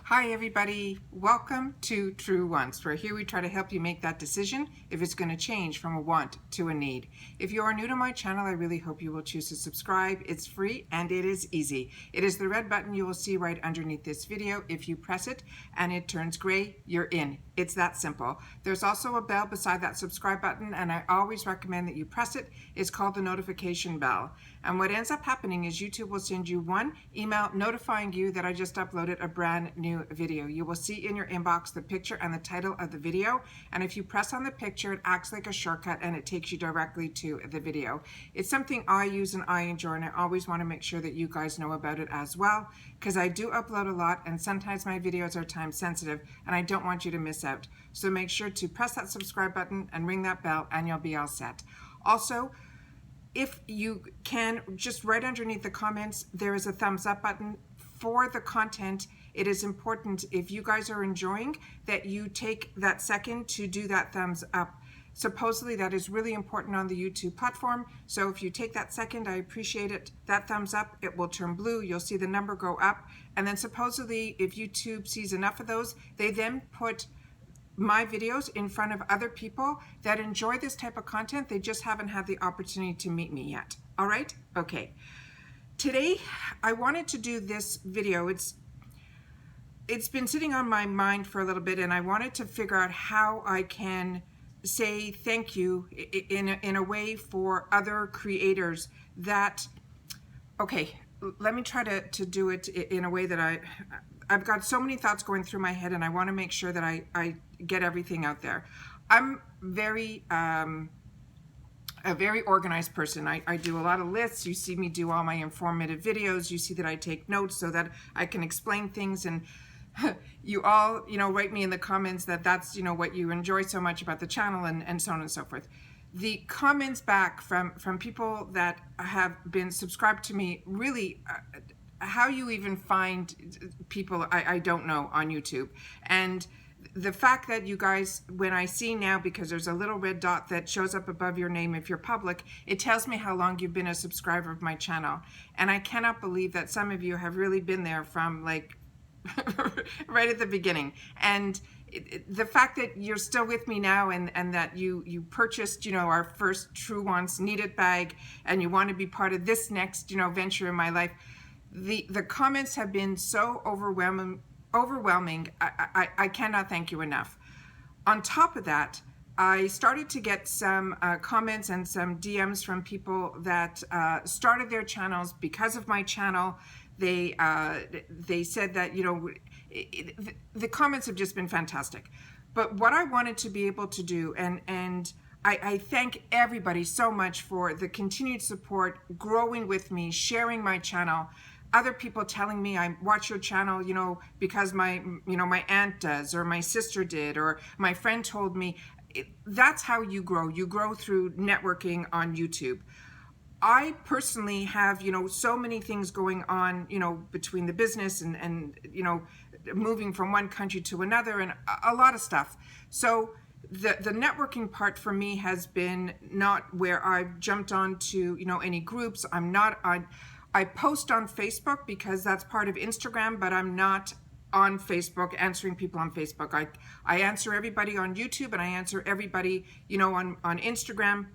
Hi everybody, welcome to True Wants, where here we try to help you make that decision if it's going to change from a want to a need. If you are new to my channel, I really hope you will choose to subscribe. It's free and it is easy. It is the red button you will see right underneath this video. If you press it and it turns gray, you're in. It's that simple. There's also a bell beside that subscribe button, and I always recommend that you press it. It's called the notification bell. And what ends up happening is YouTube will send you one email notifying you that I just uploaded a brand new video. You will see in your inbox the picture and the title of the video, and if you press on the picture, it acts like a shortcut and it takes you directly to the video. It's something I use and I enjoy, and I always want to make sure that you guys know about it as well, because I do upload a lot and sometimes my videos are time sensitive and I don't want you to miss out. So make sure to press that subscribe button and ring that bell and you'll be all set. Also, if you can, just right underneath the comments, there is a thumbs up button for the content. It is important, if you guys are enjoying, that you take that second to do that thumbs up. Supposedly that is really important on the YouTube platform. So if you take that second, I appreciate it. That thumbs up, it will turn blue. You'll see the number go up. And then supposedly if YouTube sees enough of those, they then put my videos in front of other people that enjoy this type of content. They just haven't had the opportunity to meet me yet. All right? Okay. Today, I wanted to do this video. It's been sitting on my mind for a little bit, and I wanted to figure out how I can say thank you in a way for other creators that, okay, let me try to do it in a way that I've got so many thoughts going through my head, and I want to make sure that I get everything out there. I'm a very organized person. I do a lot of lists. You see me do all my informative videos. You see that I take notes so that I can explain things, and you all, write me in the comments that that's, what you enjoy so much about the channel, and so on and so forth. The comments back from people that have been subscribed to me, really, how you even find people, I don't know, on YouTube. And the fact that you guys, when I see now, because there's a little red dot that shows up above your name if you're public, it tells me how long you've been a subscriber of my channel. And I cannot believe that some of you have really been there from like right at the beginning. And the fact that you're still with me now, and that you purchased, our first Truewants Need It Bag, and you want to be part of this next, venture in my life. The comments have been so overwhelming. I cannot thank you enough. On top of that, I started to get some comments and some DMs from people that started their channels because of my channel. They said that, the comments have just been fantastic. But what I wanted to be able to do, and I thank everybody so much for the continued support, growing with me, sharing my channel. Other people telling me, I watch your channel, because my aunt does, or my sister did, or my friend told me. That's how you grow. You grow through networking on YouTube. I personally have, so many things going on, between the business and moving from one country to another, and a lot of stuff. So the networking part for me has been not where I've jumped onto, any groups. I post on Facebook because that's part of Instagram, but I'm not on Facebook answering people on Facebook. I answer everybody on YouTube, and I answer everybody, on Instagram,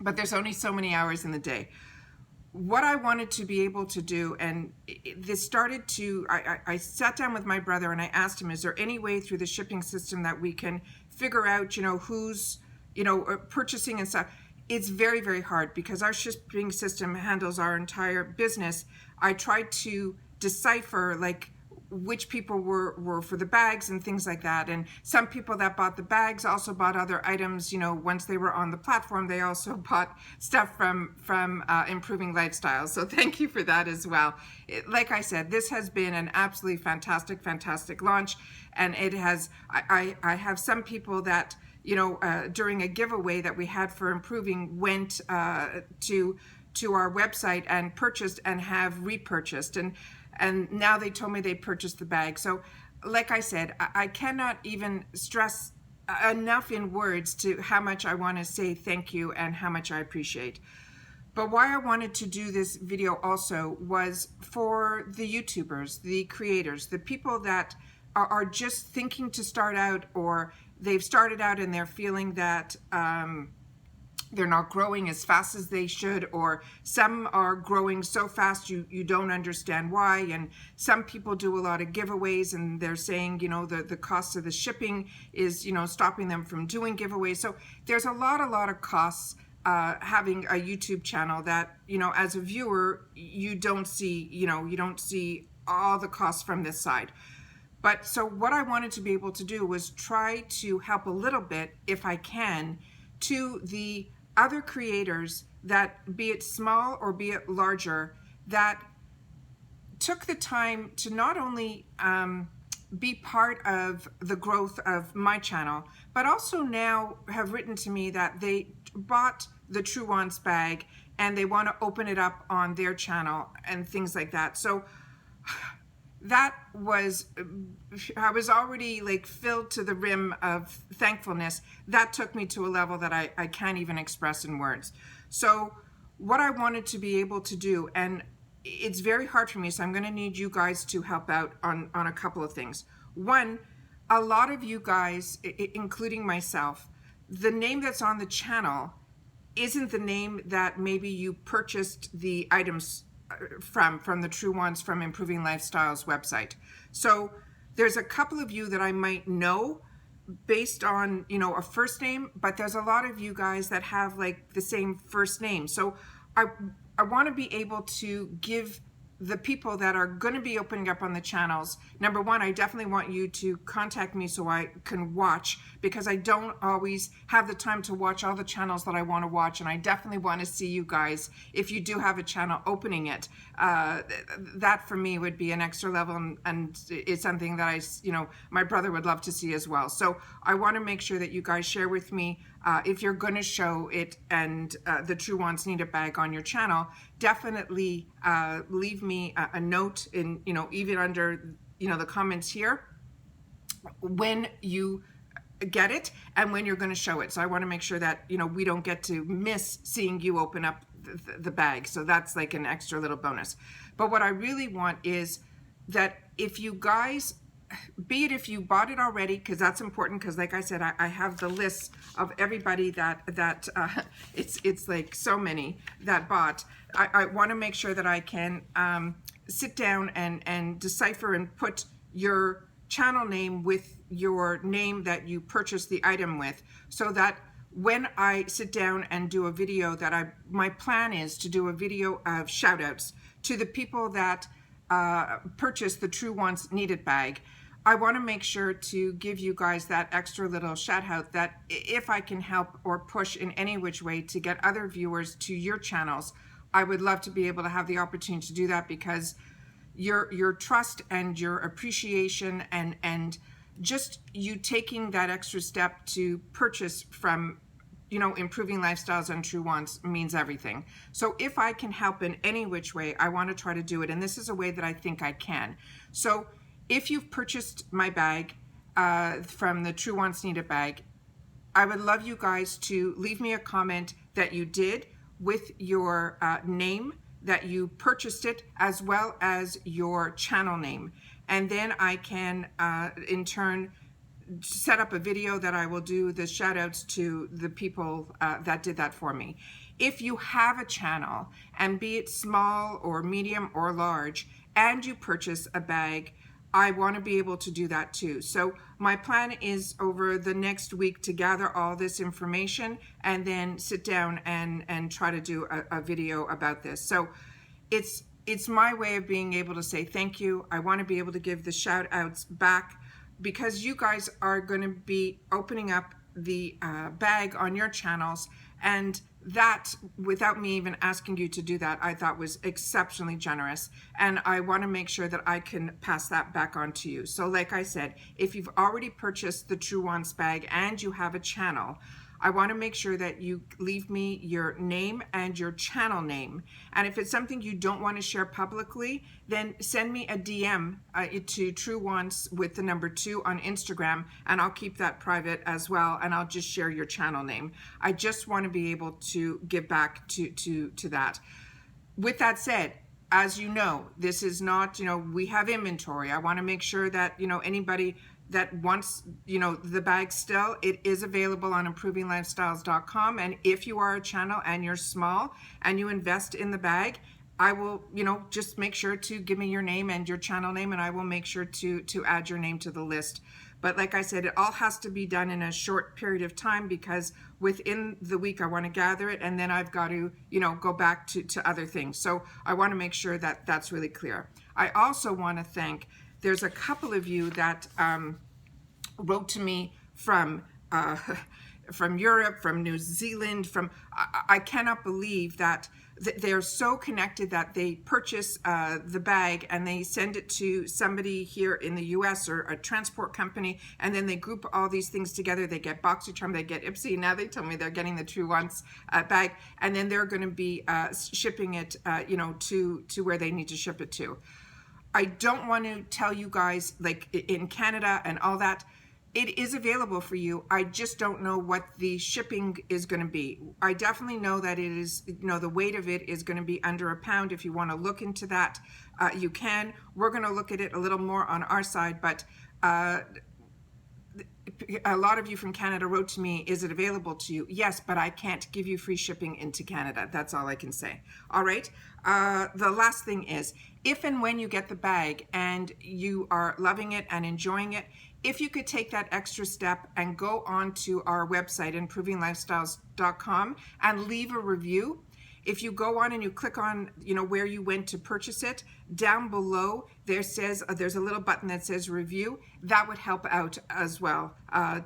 but there's only so many hours in the day. What I wanted to be able to do, and this started to, I sat down with my brother and I asked him, is there any way through the shipping system that we can figure out, who's, purchasing and stuff? It's very, very hard because our shipping system handles our entire business. I tried to decipher like which people were for the bags and things like that. And some people that bought the bags also bought other items, once they were on the platform. They also bought stuff from Improving Lifestyle. So thank you for that as well. Like I said, this has been an absolutely fantastic launch. And it has, I have some people that, during a giveaway that we had for Improving, went to our website and purchased and have repurchased, and now they told me they purchased the bag. So like I said, I cannot even stress enough in words to how much I want to say thank you and how much I appreciate. But why I wanted to do this video also was for the YouTubers, the creators, the people that are just thinking to start out, or they've started out and they're feeling that they're not growing as fast as they should, or some are growing so fast you don't understand why, and some people do a lot of giveaways and they're saying, you know, the cost of the shipping is, you know, stopping them from doing giveaways. So there's a lot of costs having a YouTube channel that, you know, as a viewer, you don't see, you know, you don't see all the costs from this side. But so what I wanted to be able to do was try to help a little bit, if I can, to the other creators that, be it small or be it larger, that took the time to not only be part of the growth of my channel, but also now have written to me that they bought the Truewants bag and they want to open it up on their channel and things like that. So that was, I was already like filled to the rim of thankfulness. That took me to a level that I can't even express in words. So what I wanted to be able to do, and it's very hard for me, so I'm going to need you guys to help out on a couple of things. One, a lot of you guys, including myself, the name that's on the channel isn't the name that maybe you purchased the items from the Truewants from Improving Lifestyles website. So there's a couple of you that I might know based on, you know, a first name, but there's a lot of you guys that have like the same first name. So I want to be able to give the people that are going to be opening up on the channels, number one, I definitely want you to contact me so I can watch, because I don't always have the time to watch all the channels that I want to watch, and I definitely want to see you guys if you do have a channel opening it. That for me would be an extra level, and it's something that my brother would love to see as well. So I want to make sure that you guys share with me if you're going to show it and the Truewants Need It Bag on your channel. Definitely leave me a note in, even under, the comments here when you get it and when you're going to show it. So I want to make sure that, we don't get to miss seeing you open up the bag. So that's like an extra little bonus. But what I really want is that if you guys, be it if you bought it already, because that's important, because like I said, I have the list of everybody that it's like so many that bought. I want to make sure that I can sit down and decipher and put your channel name with your name that you purchased the item with, so that when I sit down and do a video, that my plan is to do a video of shout outs to the people that purchased the Truewants Need It Bag. I want to make sure to give you guys that extra little shout out, that if I can help or push in any which way to get other viewers to your channels, I would love to be able to have the opportunity to do that, because your trust and your appreciation and just you taking that extra step to purchase from, Improving Lifestyles and Truewants means everything. So if I can help in any which way, I want to try to do it. And this is a way that I think I can. So if you've purchased my bag from the Truewants Need It Bag, I would love you guys to leave me a comment that you did with your name that you purchased it, as well as your channel name. And then I can, in turn, set up a video that I will do the shout outs to the people that did that for me. If you have a channel, and be it small or medium or large, and you purchase a bag, I want to be able to do that too. So my plan is over the next week to gather all this information and then sit down and try to do a video about this. So it's my way of being able to say thank you. I want to be able to give the shout outs back, because you guys are going to be opening up the bag on your channels, and that, without me even asking you to do that, I thought was exceptionally generous, and I want to make sure that I can pass that back on to you. So like I said, if you've already purchased the Truewants bag and you have a channel, I want to make sure that you leave me your name and your channel name. And if it's something you don't want to share publicly, then send me a DM to Truewants with the number 2 on Instagram, and I'll keep that private as well, and I'll just share your channel name. I just want to be able to give back to that. With that said, as you know, this is not, we have inventory. I want to make sure that, anybody that wants, the bag still, it is available on improvinglifestyles.com. And if you are a channel and you're small and you invest in the bag, I will, just make sure to give me your name and your channel name, and I will make sure to add your name to the list. But like I said, it all has to be done in a short period of time, because within the week I want to gather it, and then I've got to, go back to other things. So I want to make sure that that's really clear. I also want to thank, there's a couple of you that wrote to me from Europe, from New Zealand, I cannot believe that they're so connected that they purchase the bag and they send it to somebody here in the US or a transport company, and then they group all these things together. They get BoxyCharm, they get Ipsy. Now they tell me they're getting the Truewants bag, and then they're going to be shipping it, to where they need to ship it to. I don't want to tell you guys, like in Canada and all that, it is available for you. I just don't know what the shipping is going to be. I definitely know that it is, the weight of it is going to be under £1. If you want to look into that, you can. We're going to look at it a little more on our side, but a lot of you from Canada wrote to me, is it available to you? Yes, but I can't give you free shipping into Canada. That's all I can say. All right. The last thing is, if and when you get the bag and you are loving it and enjoying it, if you could take that extra step and go on to our website, improvinglifestyles.com, and leave a review. If you go on and you click on, where you went to purchase it, down below there's a little button that says review. That would help out as well,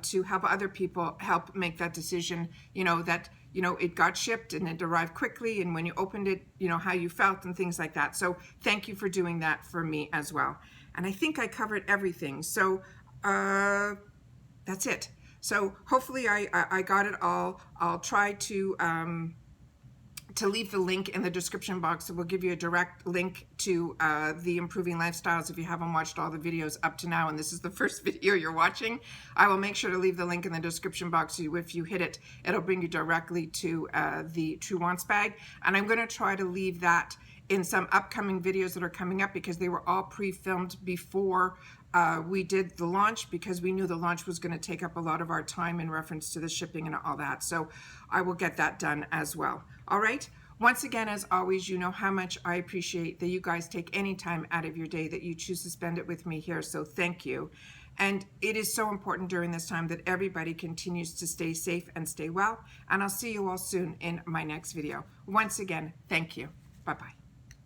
to help other people help make that decision, that it got shipped and it arrived quickly, and when you opened it, how you felt and things like that. So thank you for doing that for me as well. And I think I covered everything. So that's it. So hopefully I got it all. I'll try to leave the link in the description box. It will give you a direct link to the Improving Lifestyles if you haven't watched all the videos up to now and this is the first video you're watching. I will make sure to leave the link in the description box, so if you hit it, it'll bring you directly to the Truewants bag. And I'm going to try to leave that in some upcoming videos that are coming up, because they were all pre-filmed before we did the launch, because we knew the launch was going to take up a lot of our time in reference to the shipping and all that. So I will get that done as well. All right. Once again, as always, you know how much I appreciate that you guys take any time out of your day that you choose to spend it with me here. So thank you. And it is so important during this time that everybody continues to stay safe and stay well. And I'll see you all soon in my next video. Once again, thank you. Bye-bye.